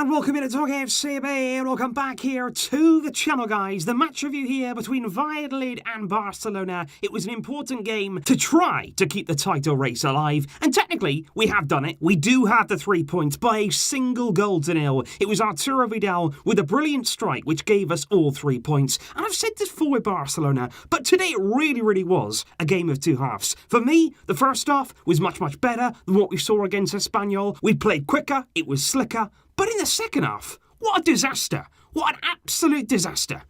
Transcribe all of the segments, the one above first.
And welcome in to Talk FC, welcome back here to the channel, guys. The match review here between Valladolid and Barcelona. It was an important game to try to keep the title race alive, and technically we have done it. We do have the 3 points by a single goal to nil. It was Arturo Vidal with a brilliant strike which gave us all 3 points, and I've said this before with Barcelona, but today it really was a game of two halves. For me, the first half was much better than what we saw against Espanyol. We played quicker, it was slicker. But in the second half, what a disaster. What an absolute disaster.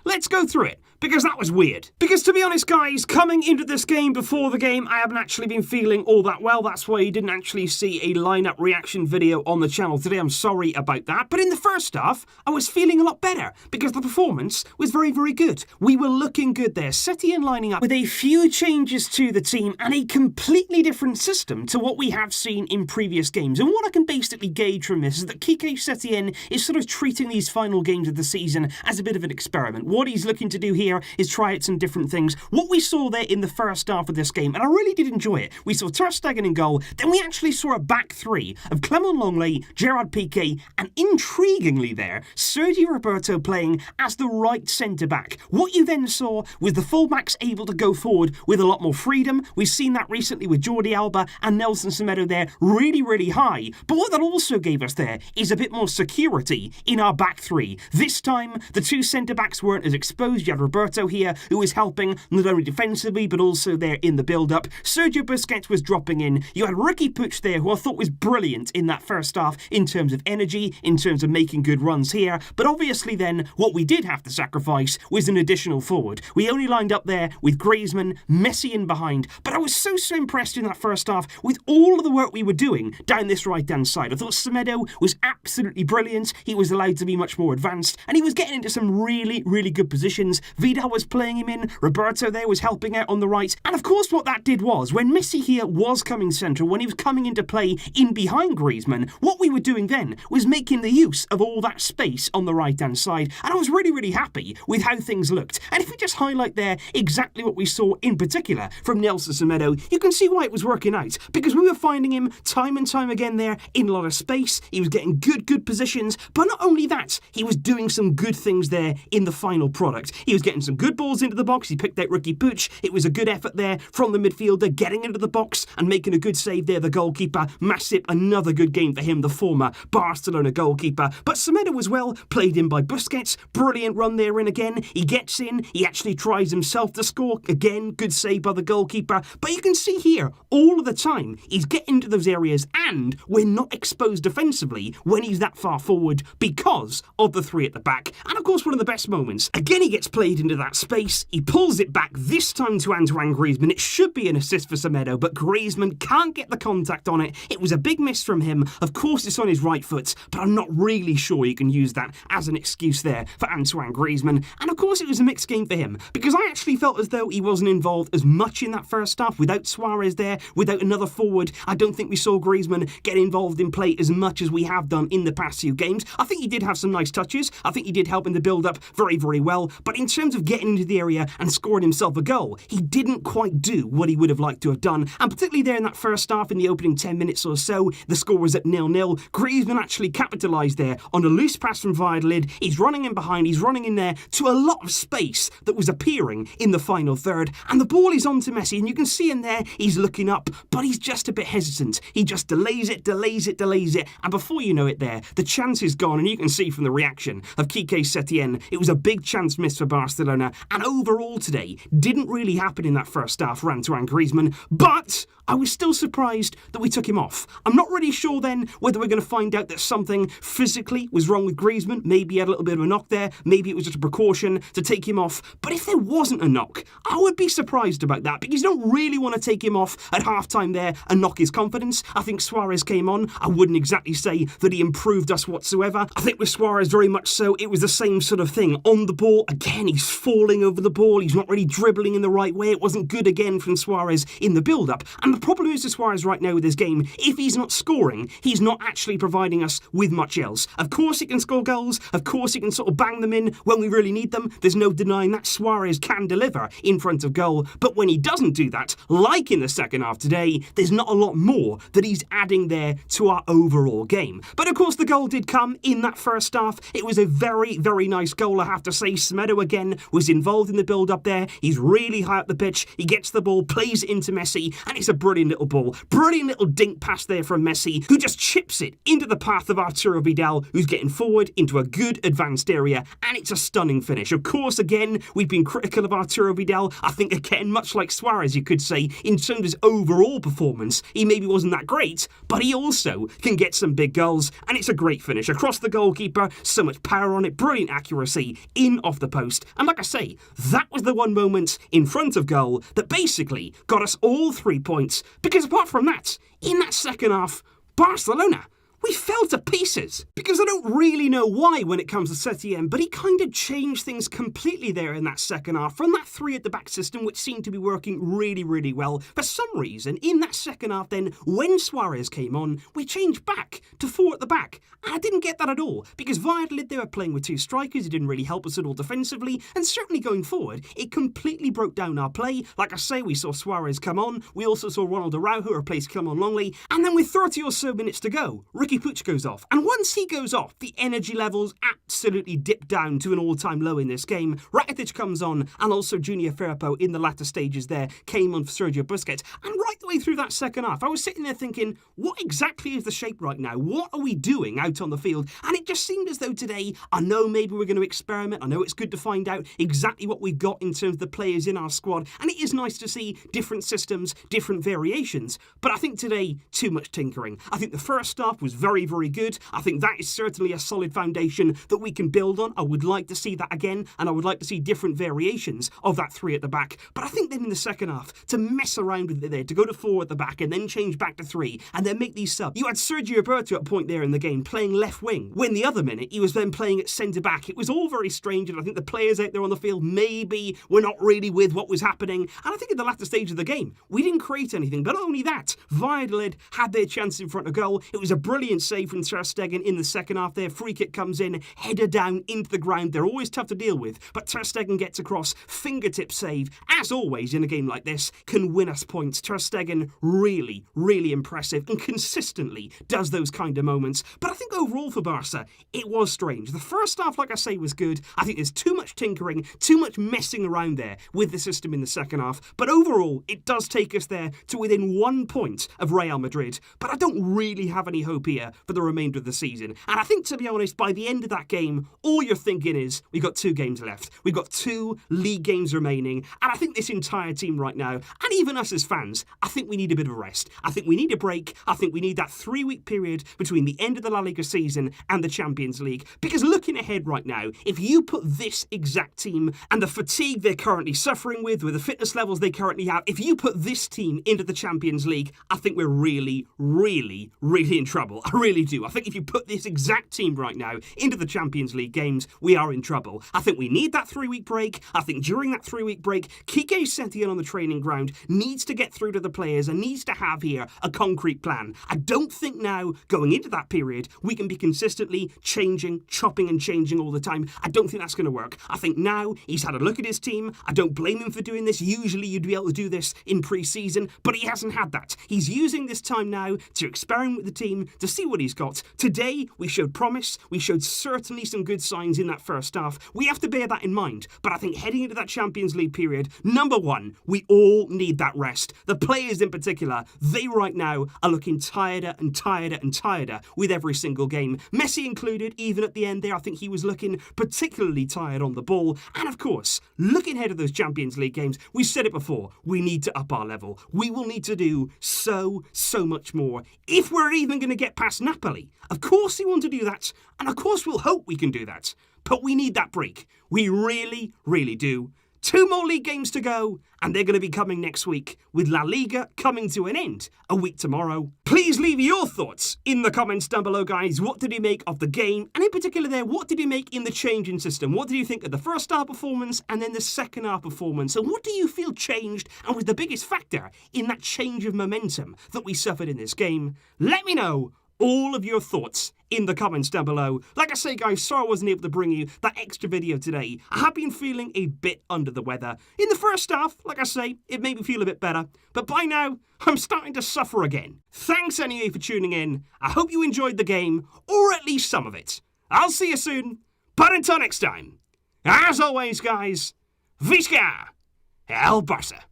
Let's go through it, because that was weird. Because to be honest, guys, coming into this game before the game, I haven't actually been feeling all that well. That's why you didn't actually see a lineup reaction video on the channel today. I'm sorry about that. But in the first half, I was feeling a lot better, because the performance was very good. We were looking good there. Setien lining up with a few changes to the team and a completely different system to what we have seen in previous games. And what I can basically gauge from this is that Quique Setien is sort of treating these final games of the season as a bit of an experiment. What he's looking to do here is try out some different things. What we saw there in the first half of this game, and I really did enjoy it, we saw Ter Stegen in goal, then we actually saw a back three of Clement Lenglet, Gerard Piqué, and intriguingly there, Sergio Roberto playing as the right centre-back. What you then saw was the fullbacks able to go forward with a lot more freedom. We've seen that recently with Jordi Alba and Nelson Semedo there really high. But what that also gave us there is a bit more security in our back three. This time, the two centre-backs weren't as exposed. You had Roberto here, who was helping not only defensively, but also there in the build-up. Sergio Busquets was dropping in. You had Ricky Puig there, who I thought was brilliant in that first half in terms of energy, in terms of making good runs here. But obviously then, what we did have to sacrifice was an additional forward. We only lined up there with Griezmann, Messi in behind. But I was so impressed in that first half with all of the work we were doing down this right-hand side. I thought Semedo was absolutely brilliant. He was allowed to be much more advanced, and he was getting into some really good positions. Vidal was playing him in, Roberto there was helping out on the right, and of course what that did was, when Messi here was coming central, when he was coming into play in behind Griezmann, what we were doing then was making the use of all that space on the right hand side, and I was really happy with how things looked. And if we just highlight there exactly what we saw in particular from Nelson Semedo, you can see why it was working out, because we were finding him time and time again there in a lot of space. He was getting good positions, but not only that, he was doing some good things there in the final product. He was getting some good balls into the box. He picked out Ricky Puig. It was a good effort there from the midfielder, getting into the box and making a good save there. The goalkeeper, Masip, another good game for him, the former Barcelona goalkeeper. But Semedo as well, played in by Busquets. Brilliant run there in again. He gets in. He actually tries himself to score. Again, good save by the goalkeeper. But you can see here, all of the time, he's getting into those areas, and we're not exposed defensively when he's that far forward because of the three at the back. And of course, one of the best moments, again he gets played into that space, he pulls it back, this time to Antoine Griezmann. It should be an assist for Semedo, but Griezmann can't get the contact on it. It was a big miss from him. Of course it's on his right foot, but I'm not really sure you can use that as an excuse there for Antoine Griezmann. And of course it was a mixed game for him, because I actually felt as though he wasn't involved as much in that first half. Without Suarez there, without another forward, I don't think we saw Griezmann get involved in play as much as we have done in the past few games. I think he did have some nice touches. I think he did help in the build-up very well. But in terms of getting into the area and scoring himself a goal, he didn't quite do what he would have liked to have done. And particularly there in that first half, in the opening 10 minutes or so, the score was at 0-0. Griezmann actually capitalised there on a loose pass from Valladolid. He's running in behind. He's running in there to a lot of space that was appearing in the final third. And the ball is on to Messi. And you can see him there. He's looking up, but he's just a bit hesitant. He just delays it. And before you know it there, the chance is gone. And you can see from the reaction of Quique Setien, it was a big chance missed for Barcelona, and overall today didn't really happen in that first half for Antoine Griezmann, but I was still surprised that we took him off. I'm not really sure then whether we're going to find out that something physically was wrong with Griezmann. Maybe he had a little bit of a knock there. Maybe it was just a precaution to take him off. But if there wasn't a knock, I would be surprised about that, because you don't really want to take him off at half-time there and knock his confidence. I think Suarez came on. I wouldn't exactly say that he improved us whatsoever. I think with Suarez, very much so, it was the same sort of thing. On the ball, again, he's falling over the ball. He's not really dribbling in the right way. It wasn't good again from Suarez in the build-up. And And the problem is with Suarez right now with this game, if he's not scoring, he's not actually providing us with much else. Of course he can score goals, of course he can sort of bang them in when we really need them. There's no denying that Suarez can deliver in front of goal, but when he doesn't do that, like in the second half today, there's not a lot more that he's adding there to our overall game. But of course the goal did come in that first half. It was a very, very nice goal, I have to say. Semedo again was involved in the build-up there. He's really high up the pitch. He gets the ball, plays it into Messi, and it's a brilliant little ball. Brilliant little dink pass there from Messi, who just chips it into the path of Arturo Vidal, who's getting forward into a good advanced area, and it's a stunning finish. Of course, again, we've been critical of Arturo Vidal. I think, again, much like Suarez, you could say, in terms of his overall performance, he maybe wasn't that great, but he also can get some big goals, and it's a great finish. Across the goalkeeper, so much power on it, brilliant accuracy, in off the post. And like I say, that was the one moment in front of goal that basically got us all 3 points, because apart from that, in that second half, Barcelona, we fell to pieces. Because I don't really know why when it comes to Setien, but he kind of changed things completely there in that second half. From that 3 at the back system, which seemed to be working really, really well, for some reason, in that second half then, when Suarez came on, we changed back to 4 at the back. And I didn't get that at all, because Valladolid, they were playing with 2 strikers. It didn't really help us at all defensively, and certainly going forward, it completely broke down our play. Like I say, we saw Suarez come on, we also saw Ronald Araujo replace Clement Longley, and then with 30 or so minutes to go, Ricky Puig goes off. And once he goes off, the energy levels absolutely dip down to an all-time low in this game. Rakitic comes on, and also Junior Firpo in the latter stages there came on for Sergio Busquets. And right the way through that second half, I was sitting there thinking, what exactly is the shape right now? What are we doing out on the field? And it just seemed as though today, I know maybe we're going to experiment. I know it's good to find out exactly what we've got in terms of the players in our squad. And it is nice to see different systems, different variations. But I think today, too much tinkering. I think the first half was very, very good. I think that is certainly a solid foundation that we can build on. I would like to see that again, and I would like to see different variations of that 3 at the back. But I think then in the second half, to mess around with it there, to go to 4 at the back and then change back to 3 and then make these subs. You had Sergio Roberto at a point there in the game playing left wing, when the other minute he was then playing at centre back. It was all very strange, and I think the players out there on the field maybe were not really with what was happening. And I think at the latter stage of the game, we didn't create anything. But not only that, Valladolid had their chance in front of goal. It was a brilliant save from Ter Stegen in the second half there. Free kick comes in, header down into the ground. They're always tough to deal with, but Ter Stegen gets across, fingertip save. As always in a game like this, can win us points. Ter Stegen really, really impressive and consistently does those kind of moments. But I think overall for Barca, it was strange. The first half, like I say, was good. I think there's too much tinkering, too much messing around there with the system in the second half. But overall, it does take us there to within 1 point of Real Madrid. But I don't really have any hope here for the remainder of the season. And I think, to be honest, by the end of that game, all you're thinking is, we've got 2 games left. We've got 2 league games remaining. And I think this entire team right now, and even us as fans, I think we need a bit of a rest. I think we need a break. I think we need that 3-week period between the end of the La Liga season and the Champions League. Because looking ahead right now, if you put this exact team and the fatigue they're currently suffering with the fitness levels they currently have, if you put this team into the Champions League, I think we're really, really, really in trouble. I really do. I think if you put this exact team right now into the Champions League games, we are in trouble. I think we need that 3-week break. I think during that 3-week break, Quique Setien on the training ground needs to get through to the players and needs to have here a concrete plan. I don't think now, going into that period, we can be consistently changing, chopping and changing all the time. I don't think that's going to work. I think now he's had a look at his team. I don't blame him for doing this. Usually you'd be able to do this in pre-season, but he hasn't had that. He's using this time now to experiment with the team, to see what he's got. Today, we showed promise. We showed certainly some good signs in that first half. We have to bear that in mind. But I think heading into that Champions League period, number one, we all need that rest. The players in particular, they right now are looking tireder and tireder and tireder with every single game. Messi included, even at the end there, I think he was looking particularly tired on the ball. And of course, looking ahead of those Champions League games, we said it before, we need to up our level. We will need to do so much more if we're even going to get past Napoli. Of course we want to do that, and of course we'll hope we can do that. But we need that break. We really, really do. 2 more league games to go, and they're going to be coming next week, with La Liga coming to an end a week tomorrow. Please leave your thoughts in the comments down below, guys. What did you make of the game? And in particular there, what did you make in the changing system? What did you think of the first half performance and then the second half performance? And what do you feel changed and was the biggest factor in that change of momentum that we suffered in this game? Let me know all of your thoughts in the comments down below. Like I say, guys, sorry I wasn't able to bring you that extra video today. I have been feeling a bit under the weather. In the first half, like I say, it made me feel a bit better. But by now, I'm starting to suffer again. Thanks anyway for tuning in. I hope you enjoyed the game, or at least some of it. I'll see you soon. But until next time, as always, guys, Visca El Barça.